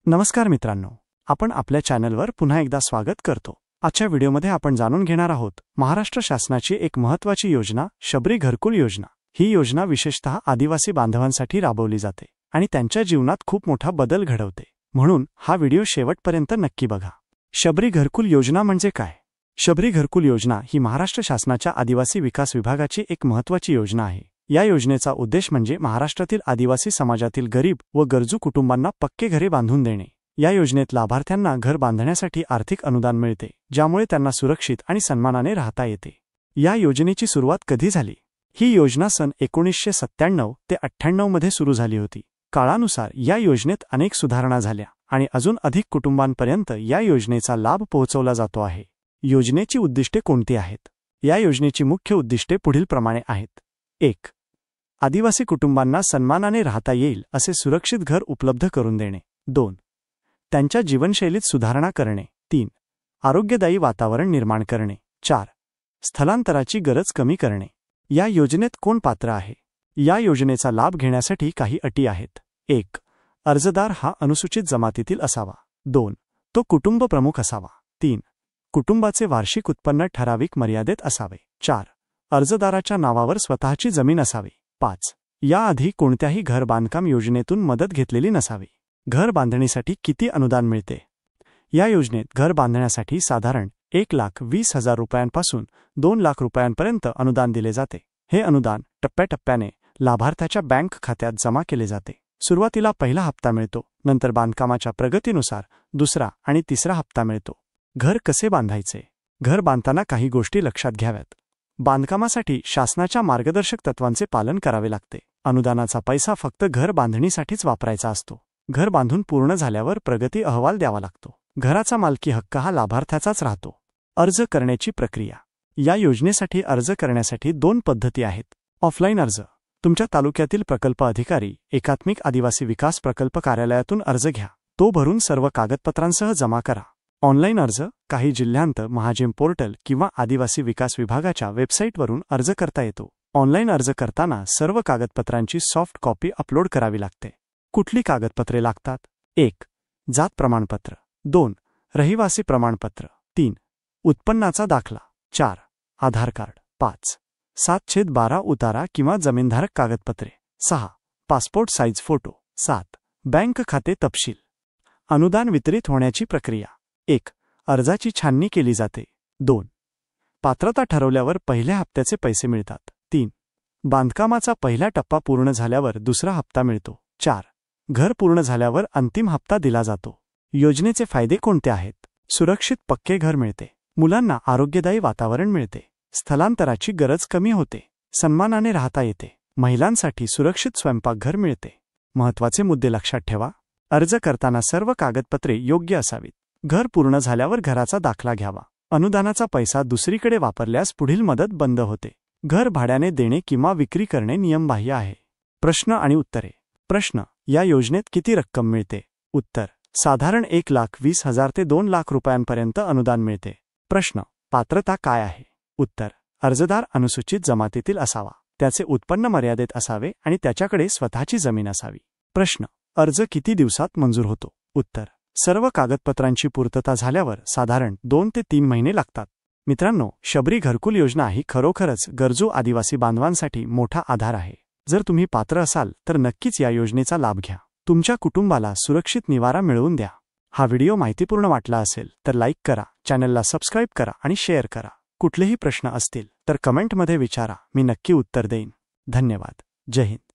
नमस्कार मित्रांनो, आपण आपल्या चॅनलवर पुन्हा एकदा स्वागत करतो। आजच्या व्हिडिओमध्ये आपण जाणून घेणार आहोत महाराष्ट्र शासनाची एक महत्त्वाची योजना शबरी घरकुल योजना। ही योजना विशेषतः आदिवासी बांधवांसाठी राबवली जाते आणि त्यांच्या जीवनात खूप मोठा बदल घडवते, म्हणून हा व्हिडिओ शेवटपर्यंत नक्की बघा। शबरी घरकुल योजना म्हणजे काय? शबरी घरकुल योजना ही महाराष्ट्र शासनाच्या आदिवासी विकास विभागाची एक महत्त्वाची योजना आहे। या योजनेचा उद्देश म्हणजे महाराष्ट्रातील आदिवासी समाजातील गरीब व गरजू कुटुंबांना पक्के घरे बांधून देणे। या योजनेत लाभार्थ्यांना घर बांधण्यासाठी आर्थिक अनुदान मिळते, ज्यामुळे त्यांना सुरक्षित आणि सन्मानाने राहता येते। या योजनेची सुरुवात कधी झाली? ही योजना सन 1997 ते 98 मध्ये सुरू झाली होती। काळानुसार या योजनेत अनेक सुधारणा झाल्या आणि अजून अधिक कुटुंबांपर्यंत या योजनेचा लाभ पोहोचवला जातो आहे। योजनेची उद्दिष्टे कोणती आहेत? या योजनेची मुख्य उद्दिष्टे पुढीलप्रमाणे आहेत। 1. आदिवासी कुटुंबांना सन्मानाने राहता येईल असे सुरक्षित घर उपलब्ध करून देणे। 2. त्यांच्या जीवनशैलीत सुधारणा करणे। 3. आरोग्यदायी वातावरण निर्माण करणे। 4. स्थलांतराची गरज कमी करणे। या योजनेत कोण पात्र आहे? या योजनेचा लाभ घेण्यासाठी काही अटी आहेत। 1. अर्जदार हा अनुसूचित जमातीतील असावा। 2. तो कुटुंब प्रमुख असावा। 3. कुटुंबाचे वार्षिक उत्पन्न ठराविक मर्यादेत असावे। 4. अर्जदाराच्या नावावर स्वतःची जमीन असावी। 5. याआधी कोणत्याही घर बांधकाम योजनेतून मदत घेतलेली नसावी। घर बांधणीसाठी किती अनुदान मिळते? या योजनेत घर बांधण्यासाठी साधारण 1,20,000 रुपयांपासून 2 लाख रुपयांपर्यंत अनुदान दिले जाते। हे अनुदान टप्प्याटप्प्याने लाभार्थ्याच्या बँक खात्यात जमा केले जाते। सुरुवातीला पहिला हप्ता मिळतो, नंतर बांधकामाच्या प्रगतीनुसार दुसरा आणि तिसरा हप्ता मिळतो। घर कसे बांधायचे? घर बांधताना काही गोष्टी लक्षात घ्याव्यात। बांधकामासाठी शासनाच्या मार्गदर्शक तत्वांचे पालन करावे लागते। अनुदानाचा पैसा फक्त घर बांधणीसाठीच वापरायचा असतो। घर बांधून पूर्ण झाल्यावर प्रगती अहवाल द्यावा लागतो। घराचा मालकी हक्क हा लाभार्थ्याचाच राहतो। अर्ज करण्याची प्रक्रिया। या योजनेसाठी अर्ज करण्यासाठी 2 पद्धती आहेत। ऑफलाईन अर्ज। तुमच्या तालुक्यातील प्रकल्प अधिकारी, एकात्मिक आदिवासी विकास प्रकल्प कार्यालयातून अर्ज घ्या। तो भरून सर्व कागदपत्रांसह जमा करा। ऑनलाईन अर्ज। काही जिल्ह्यांत महाजेम पोर्टल किंवा आदिवासी विकास विभागाच्या वेबसाईटवरून अर्ज करता येतो। ऑनलाईन अर्ज करताना सर्व कागदपत्रांची सॉफ्ट कॉपी अपलोड करावी लागते। कुठली कागदपत्रे लागतात? 1. जात प्रमाणपत्र। 2. रहिवासी प्रमाणपत्र। 3. उत्पन्नाचा दाखला। 4. आधार कार्ड। 5. 7/12 उतारा किंवा जमीनधारक कागदपत्रे। 6. Passport size photo. 7. बँक खाते तपशील। अनुदान वितरित होण्याची प्रक्रिया। 1. अर्जाची छाननी केली जाते। 2. पात्रता ठरवल्यावर पहिल्या हप्त्याचे पैसे मिळतात। 3. बांधकामाचा पहिला टप्पा पूर्ण झाल्यावर दुसरा हप्ता मिळतो। 4. घर पूर्ण झाल्यावर अंतिम हप्ता दिला जातो। योजनेचे फायदे कोणते आहेत? सुरक्षित पक्के घर मिळते। मुलांना आरोग्यदायी वातावरण मिळते। स्थलांतराची गरज कमी होते। सन्मानाने राहता येते। महिलांसाठी सुरक्षित स्वयंपाकघर मिळते। महत्त्वाचे मुद्दे लक्षात ठेवा। अर्ज करताना सर्व कागदपत्रे योग्य असावीत। घर पूर्ण झाल्यावर घराचा दाखला घ्यावा। अनुदानाचा पैसा दुसरीकडे वापरल्यास पुढील मदत बंद होते। घर भाड्याने देणे किंवा विक्री करणे नियमबाह्य आहे। प्रश्न आणि उत्तरे। प्रश्न: या योजनेत किती रक्कम मिळते? उत्तर: साधारण 1,20,000 ते 2 लाख रुपयांपर्यंत अनुदान मिळते। प्रश्न: पात्रता काय आहे? उत्तर: अर्जदार अनुसूचित जमातीतील असावा, त्याचे उत्पन्न मर्यादेत असावे आणि त्याच्याकडे स्वतःची जमीन असावी। प्रश्न: अर्ज किती दिवसात मंजूर होतो? उत्तर: सर्व कागदपत्रांची पूर्तता झाल्यावर साधारण 2 ते 3 महिने लागतात। मित्रांनो, शबरी घरकुल योजना ही खरोखरच गरजू आदिवासी बांधवांसाठी मोठा आधार आहे। जर तुम्ही पात्र असाल तर नक्कीच या योजनेचा लाभ घ्या। तुमच्या कुटुंबाला सुरक्षित निवारा मिळवून द्या। हा व्हिडिओ माहितीपूर्ण वाटला असेल तर लाईक करा, चॅनलला सबस्क्राईब करा आणि शेअर करा। कुठलेही प्रश्न असतील तर कमेंटमध्ये विचारा, मी नक्की उत्तर देईन। धन्यवाद। जय हिंद।